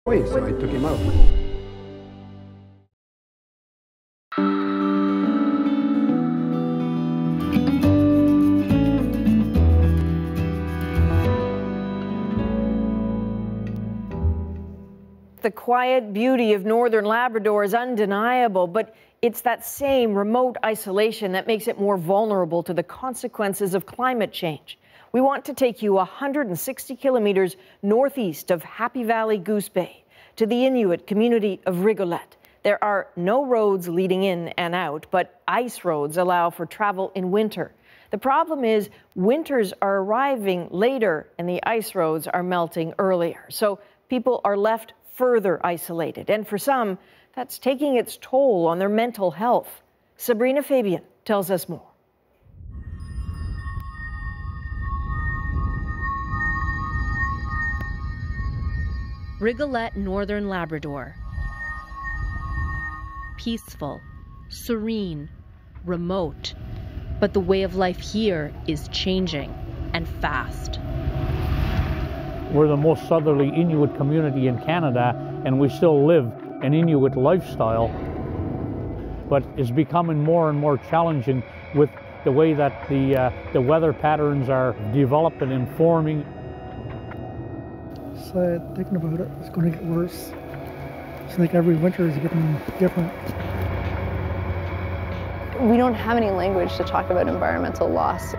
away, so I took him out. The quiet beauty of northern Labrador is undeniable, but it's that same remote isolation that makes it more vulnerable to the consequences of climate change. We want to take you 160 kilometers northeast of Happy Valley Goose Bay to the Inuit community of Rigolette. There are no roads leading in and out, but ice roads allow for travel in winter. The problem is winters are arriving later and the ice roads are melting earlier. So people are left further isolated, and for some, that's taking its toll on their mental health. Sabrina Fabian tells us more. Rigolette, northern Labrador. Peaceful, serene, remote. But the way of life here is changing, and fast. We're the most southerly Inuit community in Canada, and we still live an Inuit lifestyle. But it's becoming more and more challenging with the way that the weather patterns are developing and forming. Sad thinking about it. It's going to get worse. It's like every winter is getting different. We don't have any language to talk about environmental loss.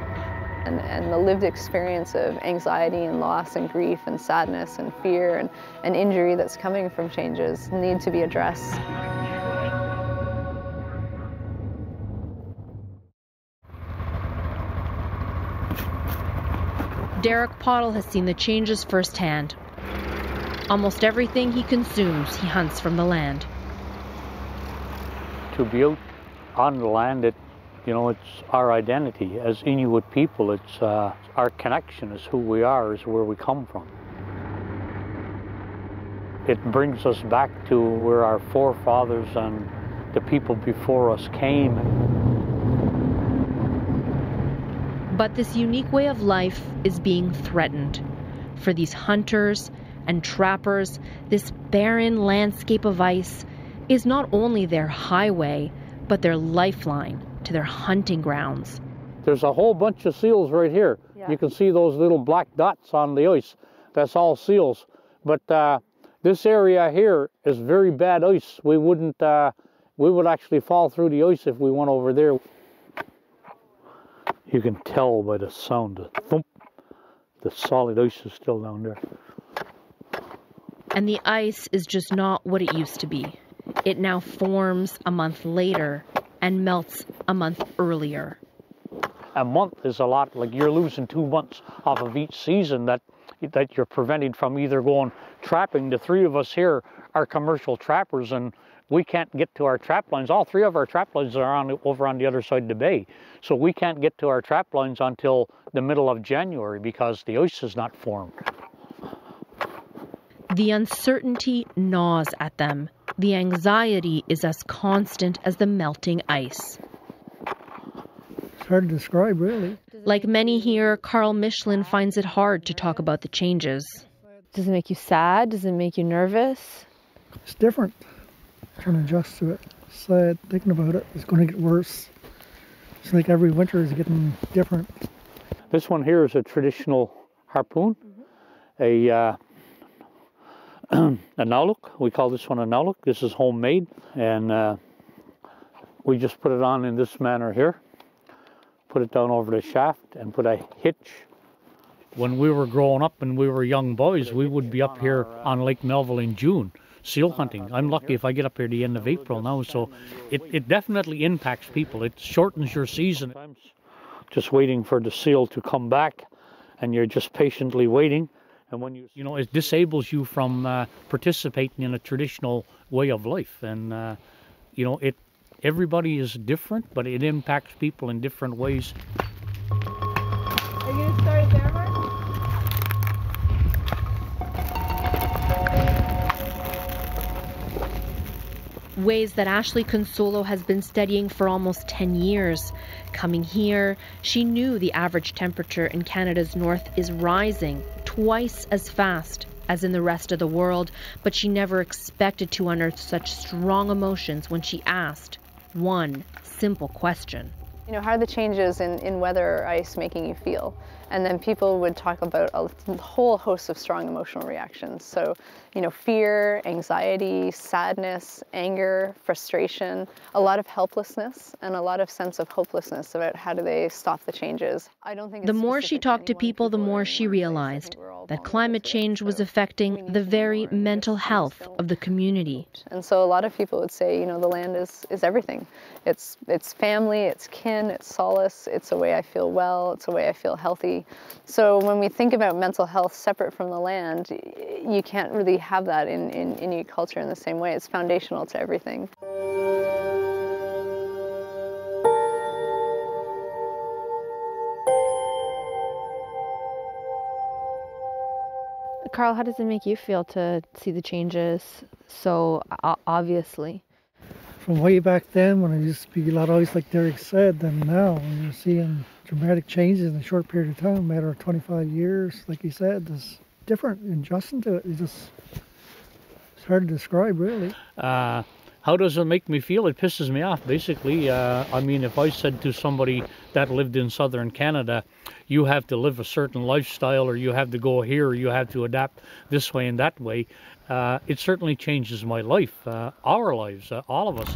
And the lived experience of anxiety and loss and grief and sadness and fear and injury that's coming from changes need to be addressed. Derek Pottle has seen the changes firsthand. Almost everything he consumes, he hunts from the land. To be out on the land, it's our identity as Inuit people. It's our connection, is who we are, is where we come from. It brings us back to where our forefathers and the people before us came. But this unique way of life is being threatened. For these hunters and trappers, this barren landscape of ice is not only their highway, but their lifeline to their hunting grounds. There's a whole bunch of seals right here. Yeah. You can see those little black dots on the ice. That's all seals. But this area here is very bad ice. We would actually fall through the ice if we went over there. You can tell by the sound, the thump. The solid ice is still down there. And the ice is just not what it used to be. It now forms a month later and melts a month earlier. A month is a lot. Like, you're losing 2 months off of each season that you're prevented from either going trapping. The three of us here are commercial trappers, and we can't get to our trap lines. All three of our trap lines are over on the other side of the bay. So we can't get to our trap lines until the middle of January because the ice is not formed. The uncertainty gnaws at them. The anxiety is as constant as the melting ice. It's hard to describe, really. Like many here, Carl Michelin finds it hard to talk about the changes. Does it make you sad? Does it make you nervous? It's different. Trying to adjust to it. Sad thinking about it. It's going to get worse. It's like every winter is getting different. This one here is a traditional harpoon, a nauluk. We call this one a nauluk. This is homemade, and we just put it on in this manner here. Put it down over the shaft and put a hitch. When we were growing up and we were young boys, we would be up here on Lake Melville in June, seal hunting. I'm lucky if I get up here the end of April now, so it definitely impacts people. It shortens your season. Just waiting for the seal to come back, and you're just patiently waiting. And when it disables you from participating in a traditional way of life. And everybody is different, but it impacts people in different ways. Are you going to start there, Mark? Ways that Ashley Consolo has been studying for almost 10 years. Coming here, she knew the average temperature in Canada's north is rising twice as fast as in the rest of the world, but she never expected to unearth such strong emotions when she asked one simple question. You know, how are the changes in weather or ice making you feel? And then people would talk about a whole host of strong emotional reactions. So, you know, fear, anxiety, sadness, anger, frustration, a lot of helplessness, and a lot of sense of hopelessness about how do they stop the changes. I don't think the more she talked to people, the more she realized that climate change was affecting the very mental health of the community. And so a lot of people would say, you know, the land is everything. It's family, it's kin, it's solace, it's a way I feel well, it's a way I feel healthy. So when we think about mental health separate from the land, you can't really have that in Inuit culture in the same way. It's foundational to everything. Carl, how does it make you feel to see the changes so obviously? From way back then, when it used to be a lot always like Derek said, then now when you're seeing dramatic changes in a short period of time, a matter of 25 years, like you said, it's different. Adjusting to it, it's hard to describe, really. How does it make me feel? It pisses me off, basically. I mean, if I said to somebody that lived in southern Canada, you have to live a certain lifestyle, or you have to go here, or you have to adapt this way and that way, it certainly changes my life, our lives, all of us.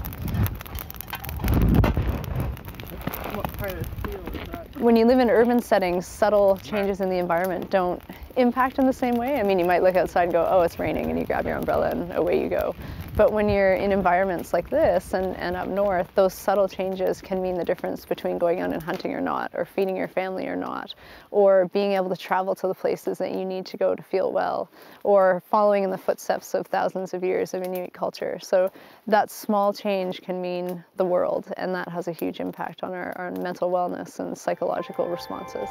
What part of the field is that? When you live in urban settings, subtle changes in the environment don't impact in the same way. I mean, you might look outside and go, oh, it's raining, and you grab your umbrella and away you go. But when you're in environments like this and up north, those subtle changes can mean the difference between going out and hunting or not, or feeding your family or not, or being able to travel to the places that you need to go to feel well, or following in the footsteps of thousands of years of Inuit culture. So that small change can mean the world, and that has a huge impact on our mental wellness and psychological responses.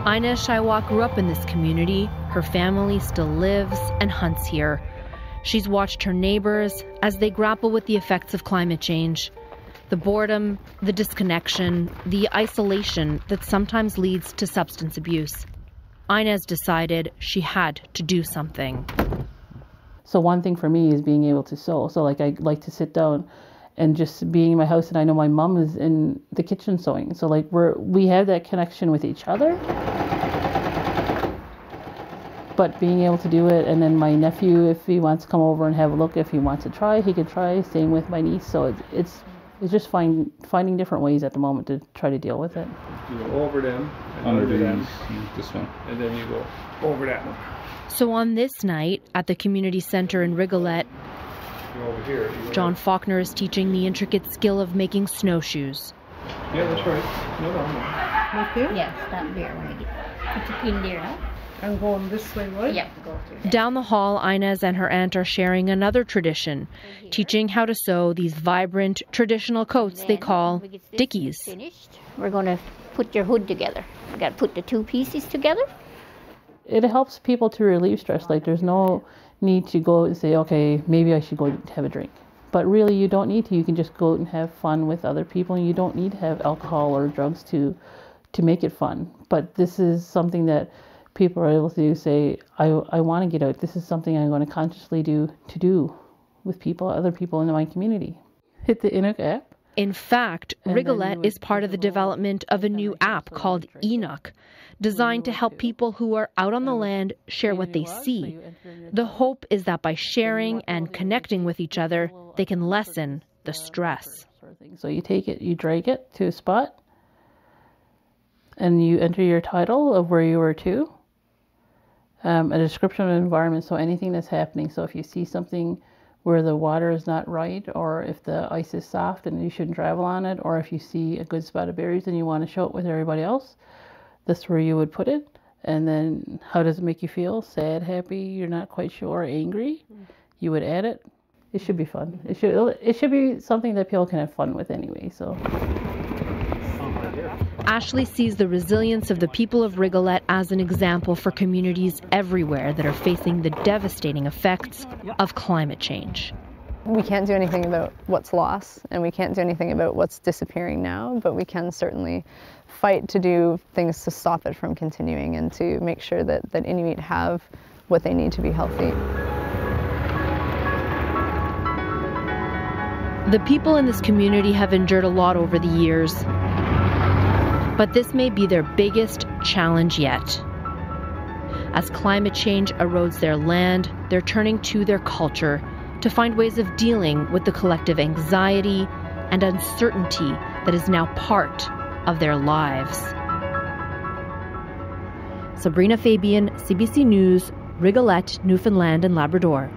Ina Shaiwa grew up in this community. Her family still lives and hunts here. She's watched her neighbors as they grapple with the effects of climate change. The boredom, the disconnection, the isolation that sometimes leads to substance abuse. Ina's decided she had to do something. So one thing for me is being able to sew. So like I like to sit down and just being in my house, and I know my mom is in the kitchen sewing. So like we have that connection with each other. But being able to do it, and then my nephew, if he wants to come over and have a look, if he wants to try, he could try. Same with my niece. So it's just finding different ways at the moment to try to deal with it. You go over them, and under them, this one, and then you go over that one. So on this night at the community center in Rigolet, over here, John Faulkner is teaching the intricate skill of making snowshoes. Yeah, that's right. No. Right there? Yes, that there when you get put the pin there now. I'm going this way, right? Yeah, go through. Down the hall, Inez and her aunt are sharing another tradition, teaching how to sew these vibrant traditional coats they call dickies. Finished. We're going to put your hood together. We got to put the two pieces together. It helps people to relieve stress. Like there's no need to go and say, okay, maybe I should go have a drink. But really, you don't need to. You can just go out and have fun with other people, and you don't need to have alcohol or drugs to make it fun. But this is something that people are able to say, I want to get out. This is something I'm going to consciously do with people, other people in my community. Hit the Inuk app. In fact, Rigolet is part of the development of a new app called Enoch, designed to help people who are out on the land share what they see. The hope is that by sharing and connecting with each other, they can lessen the stress. So you take it, you drag it to a spot, and you enter your title of where you were to, a description of the environment, so anything that's happening. So if you see something where the water is not right, or if the ice is soft and you shouldn't travel on it, or if you see a good spot of berries and you want to show it with everybody else, that's where you would put it. And then how does it make you feel? Sad, happy, you're not quite sure, angry? You would add it. It should be fun. It should be something that people can have fun with anyway. So Ashley sees the resilience of the people of Rigolet as an example for communities everywhere that are facing the devastating effects of climate change. We can't do anything about what's lost, and we can't do anything about what's disappearing now, but we can certainly fight to do things to stop it from continuing and to make sure that Inuit have what they need to be healthy. The people in this community have endured a lot over the years, but this may be their biggest challenge yet. As climate change erodes their land, they're turning to their culture to find ways of dealing with the collective anxiety and uncertainty that is now part of their lives. Sabrina, Fabian, CBC News, Rigolette, Newfoundland and Labrador.